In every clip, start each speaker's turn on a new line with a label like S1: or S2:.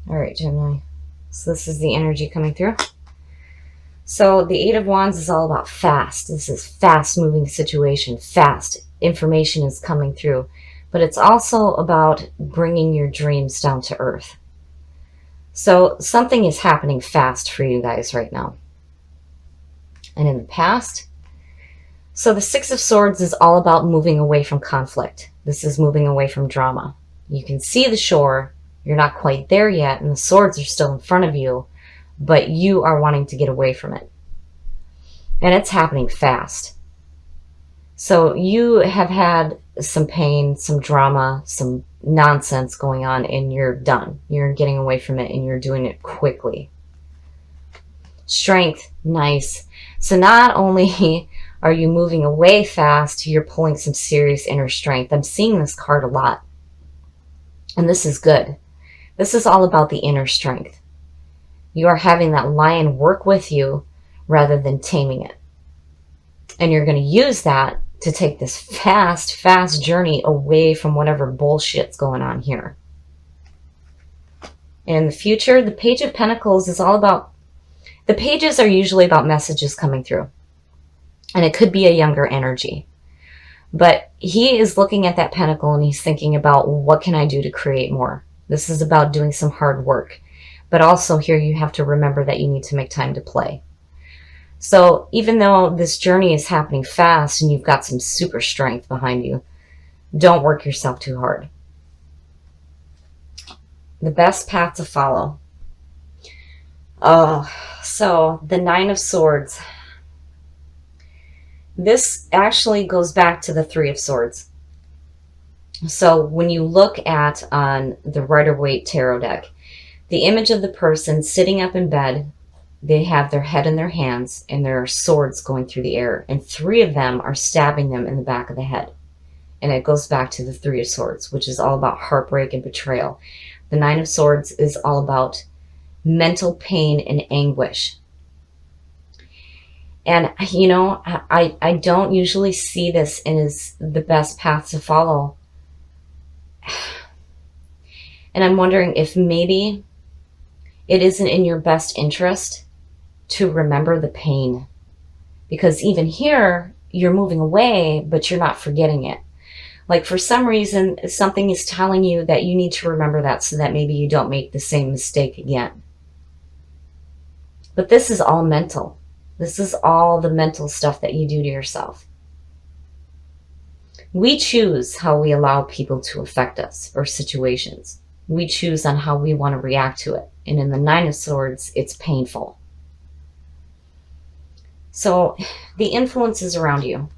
S1: All right, Gemini. So this is the energy coming through. So the Eight of Wands is all about fast. This is fast-moving situation. Fast information is coming through. But it's also about bringing your dreams down to earth. So something is happening fast for you guys right now. And in the past, so the Six of Swords is all about moving away from conflict. This is moving away from drama. You can see the shore. You're not quite there yet, and the swords are still in front of you, but you are wanting to get away from it. And it's happening fast. So you have had some pain, some drama, some nonsense going on, and you're done. You're getting away from it, and you're doing it quickly. Strength, nice. So not only are you moving away fast, you're pulling some serious inner strength. I'm seeing this card a lot. And this is good. This is all about the inner strength. You are having that lion work with you rather than taming it. And you're going to use that to take this fast journey away from whatever bullshit's going on here. In the future, the Page of Pentacles is all about, the pages are usually about messages coming through. And it could be a younger energy. But he is looking at that pentacle and he's thinking about, what can I do to create more? This is about doing some hard work. But also here you have to remember that you need to make time to play. So even though this journey is happening fast and you've got some super strength behind you, don't work yourself too hard. The best path to follow. Oh, so the Nine of Swords. This actually goes back to the Three of Swords. So when you look at on the Rider-Waite tarot deck, the image of the person sitting up in bed, they have their head in their hands and there are swords going through the air. And three of them are stabbing them in the back of the head. And it goes back to the Three of Swords, which is all about heartbreak and betrayal. The Nine of Swords is all about mental pain and anguish. And, you know, I don't usually see this as the best path to follow. And I'm wondering if maybe it isn't in your best interest to remember the pain. Because even here, you're moving away, but you're not forgetting it. Like for some reason, something is telling you that you need to remember that so that maybe you don't make the same mistake again. But this is all mental. This is all the mental stuff that you do to yourself. We choose how we allow people to affect us or situations. We choose on how we want to react to it. And in the Nine of Swords, it's painful. So the influences around you,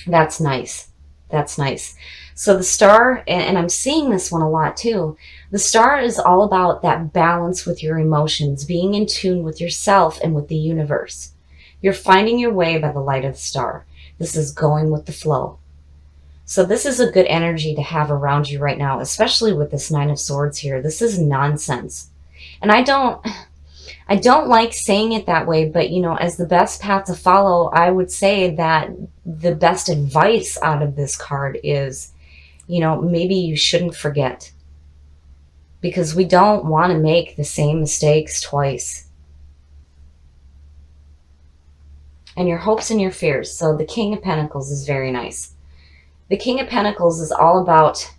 S1: that's nice. That's nice. So the Star, and I'm seeing this one a lot too, the Star is all about that balance with your emotions, being in tune with yourself and with the universe. You're finding your way by the light of the Star. This is going with the flow. So this is a good energy to have around you right now, especially with this Nine of Swords here. This is nonsense. And I don't like saying it that way, but you know, as the best path to follow, I would say that the best advice out of this card is, you know, maybe you shouldn't forget. Because we don't want to make the same mistakes twice. And your hopes and your fears. So the King of Pentacles is very nice. The King of Pentacles is all about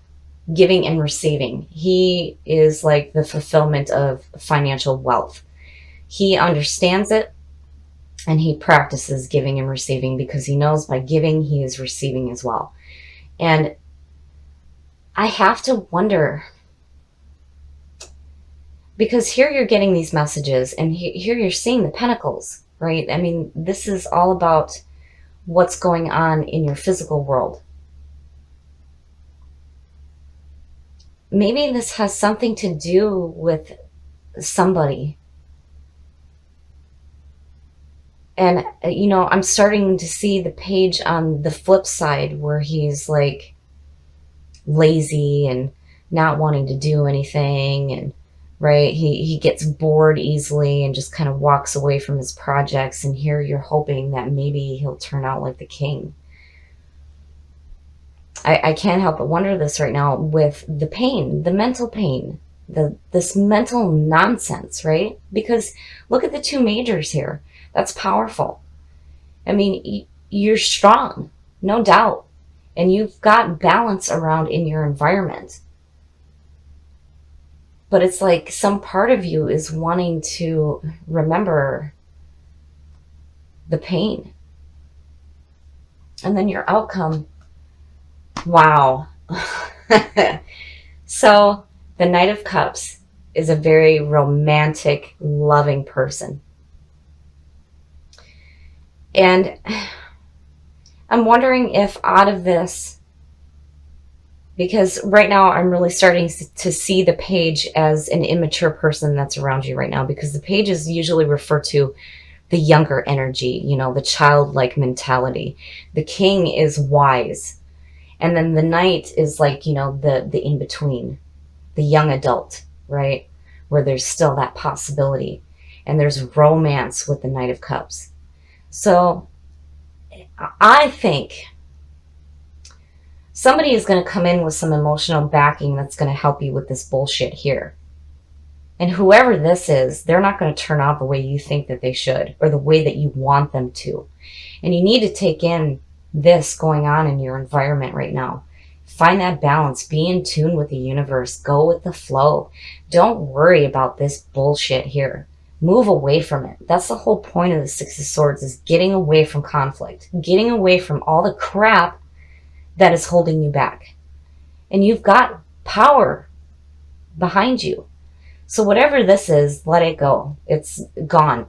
S1: giving and receiving. He is like the fulfillment of financial wealth. He understands it and he practices giving and receiving because he knows by giving he is receiving as well. And I have to wonder, because here you're getting these messages and here you're seeing the pentacles, right? I mean, this is all about what's going on in your physical world. Maybe this has something to do with somebody. And, you know, I'm starting to see the page on the flip side where he's like lazy and not wanting to do anything. And, right, he gets bored easily and just kind of walks away from his projects. And here you're hoping that maybe he'll turn out like the king. I can't help but wonder this right now with the pain, the mental pain. this mental nonsense, right? Because look at the two majors here. That's powerful. I mean, you're strong, no doubt, and you've got balance around in your environment. But it's like some part of you is wanting to remember the pain. And then your outcome, wow. So the Knight of Cups is a very romantic, loving person. And I'm wondering if out of this, because right now I'm really starting to see the page as an immature person that's around you right now, because the pages usually refer to the younger energy, you know, the childlike mentality. The king is wise. And then the knight is like, you know, the in-between, the young adult, right? Where there's still that possibility. And there's romance with the Knight of Cups. So I think somebody is going to come in with some emotional backing that's going to help you with this bullshit here. And whoever this is, they're not going to turn out the way you think that they should, or the way that you want them to. And you need to take in this going on in your environment right now. Find that balance. Be in tune with the universe. Go with the flow. Don't worry about this bullshit here. Move away from it. That's the whole point of the Six of Swords, is getting away from conflict. Getting away from all the crap that is holding you back. And you've got power behind you. So whatever this is, let it go. It's gone.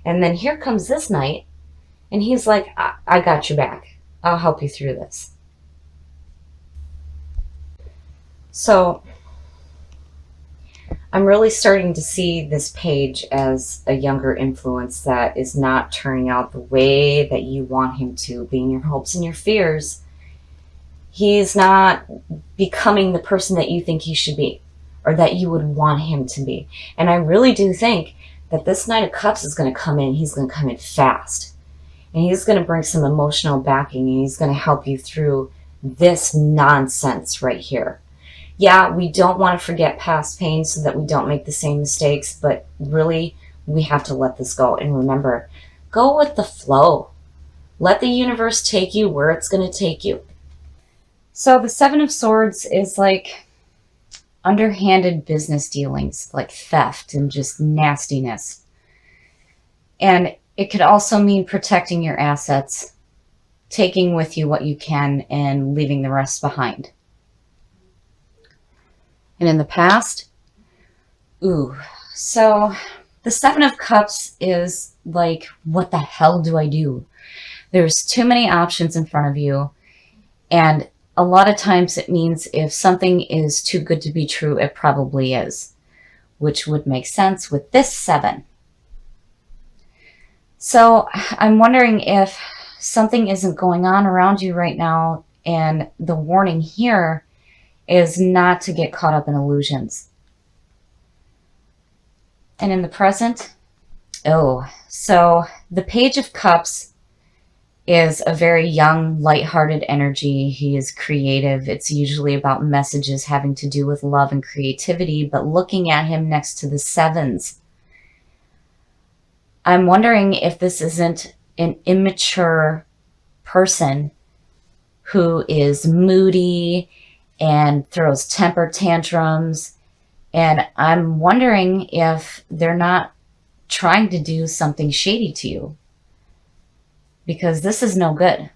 S1: And then here comes this knight, and he's like, I got your back. I'll help you through this. So I'm really starting to see this page as a younger influence that is not turning out the way that you want him to, being your hopes and your fears. He's not becoming the person that you think he should be, or that you would want him to be. And I really do think that this Knight of Cups is going to come in. He's going to come in fast. And he's going to bring some emotional backing, and he's going to help you through this nonsense right here. Yeah, we don't want to forget past pain so that we don't make the same mistakes, but really, we have to let this go. And remember, go with the flow. Let the universe take you where it's going to take you. So the Seven of Swords is like underhanded business dealings, like theft and just nastiness. And it could also mean protecting your assets, taking with you what you can, and leaving the rest behind. And in the past, so the Seven of Cups is like, what the hell do I do? There's too many options in front of you, and a lot of times it means if something is too good to be true, it probably is, which would make sense with this 7. So I'm wondering if something isn't going on around you right now, and the warning here is not to get caught up in illusions. And in the present, so the Page of Cups is a very young, lighthearted energy. He is creative. It's usually about messages having to do with love and creativity, but looking at him next to the 7s, I'm wondering if this isn't an immature person who is moody and throws temper tantrums. And I'm wondering if they're not trying to do something shady to you, because this is no good.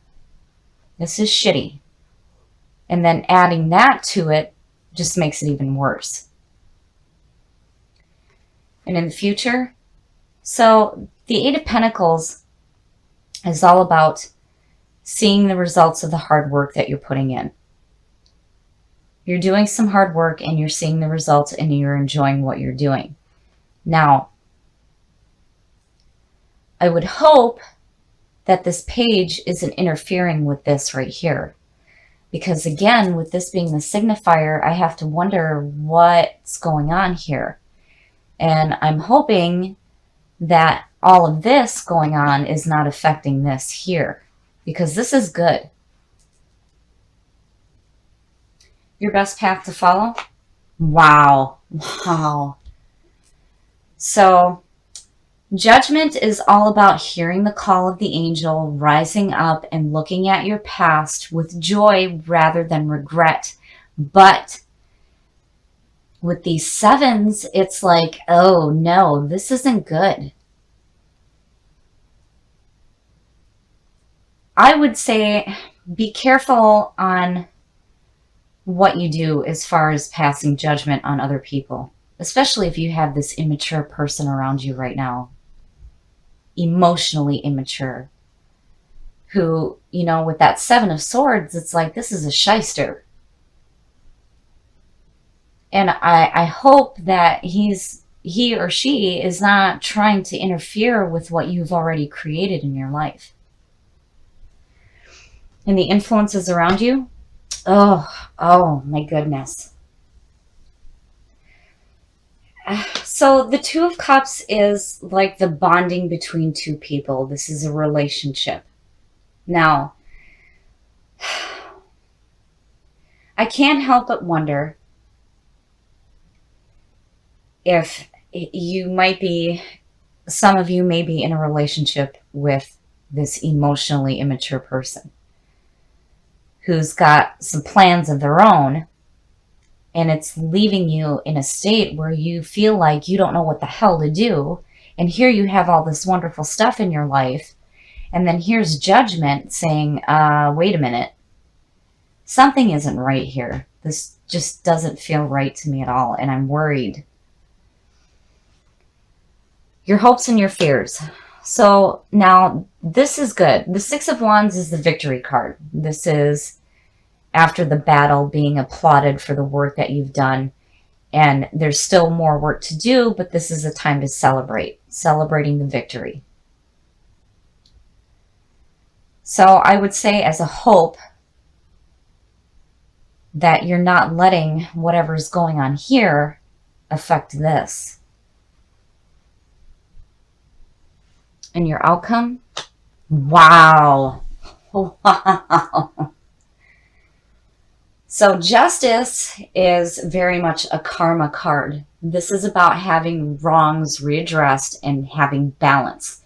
S1: This is shitty. And then adding that to it just makes it even worse. And in the future, so the 8 of Pentacles is all about seeing the results of the hard work that you're putting in. You're doing some hard work and you're seeing the results and you're enjoying what you're doing. Now, I would hope that this page isn't interfering with this right here. Because again, with this being the signifier, I have to wonder what's going on here. And I'm hoping that all of this going on is not affecting this here, because this is good. Your best path to follow? Wow. Wow. So judgment is all about hearing the call of the angel, rising up and looking at your past with joy rather than regret. But with these sevens, it's like, oh no, this isn't good. I would say be careful on what you do as far as passing judgment on other people, especially if you have this immature person around you right now, emotionally immature, who, with that Seven of Swords, it's like, this is a shyster. And I hope that he or she is not trying to interfere with what you've already created in your life. And the influences around you, oh my goodness. So the Two of Cups is like the bonding between two people. This is a relationship. Now, I can't help but wonder if some of you may be in a relationship with this emotionally immature person who's got some plans of their own, and it's leaving you in a state where you feel like you don't know what the hell to do. And here you have all this wonderful stuff in your life, and then here's judgment saying, wait a minute, something isn't right here. This just doesn't feel right to me at all, and I'm worried. Your hopes and your fears. So now this is good. The Six of Wands is the victory card. This is after the battle, being applauded for the work that you've done. And there's still more work to do, but this is a time to celebrating the victory. So I would say as a hope that you're not letting whatever's going on here affect this. And your outcome? Wow. Wow. So justice is very much a karma card. This is about having wrongs readdressed and having balance.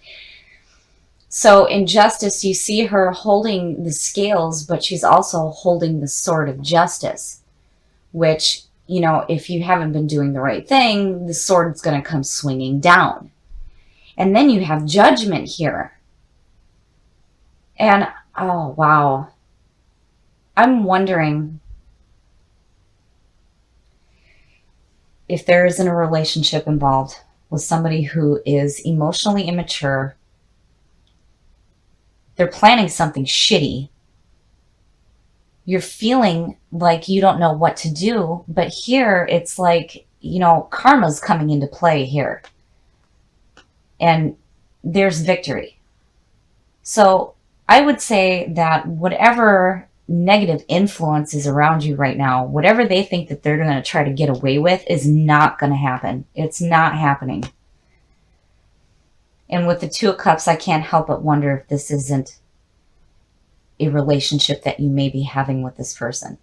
S1: So in justice, you see her holding the scales, but she's also holding the sword of justice, which, if you haven't been doing the right thing, the sword's going to come swinging down. And then you have judgment here. And, oh, wow. I'm wondering if there isn't a relationship involved with somebody who is emotionally immature. They're planning something shitty. You're feeling like you don't know what to do, but here it's like, karma's coming into play here. And there's victory. So I would say that whatever negative influence is around you right now, whatever they think that they're going to try to get away with is not going to happen. It's not happening. And with the Two of Cups, I can't help but wonder if this isn't a relationship that you may be having with this person.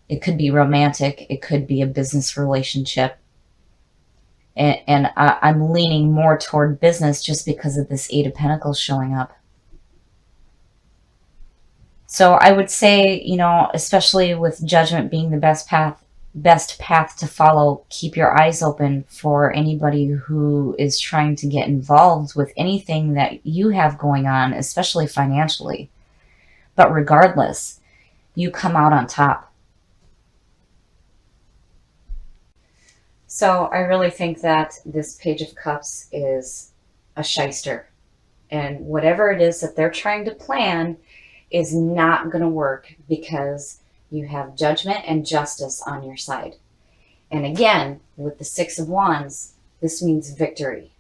S1: It could be romantic. It could be a business relationship. And I'm leaning more toward business just because of this Eight of Pentacles showing up. So I would say, especially with judgment being the best path to follow, keep your eyes open for anybody who is trying to get involved with anything that you have going on, especially financially. But regardless, you come out on top. So I really think that this Page of Cups is a shyster. And whatever it is that they're trying to plan is not going to work because you have judgment and justice on your side. And again, with the Six of Wands, this means victory.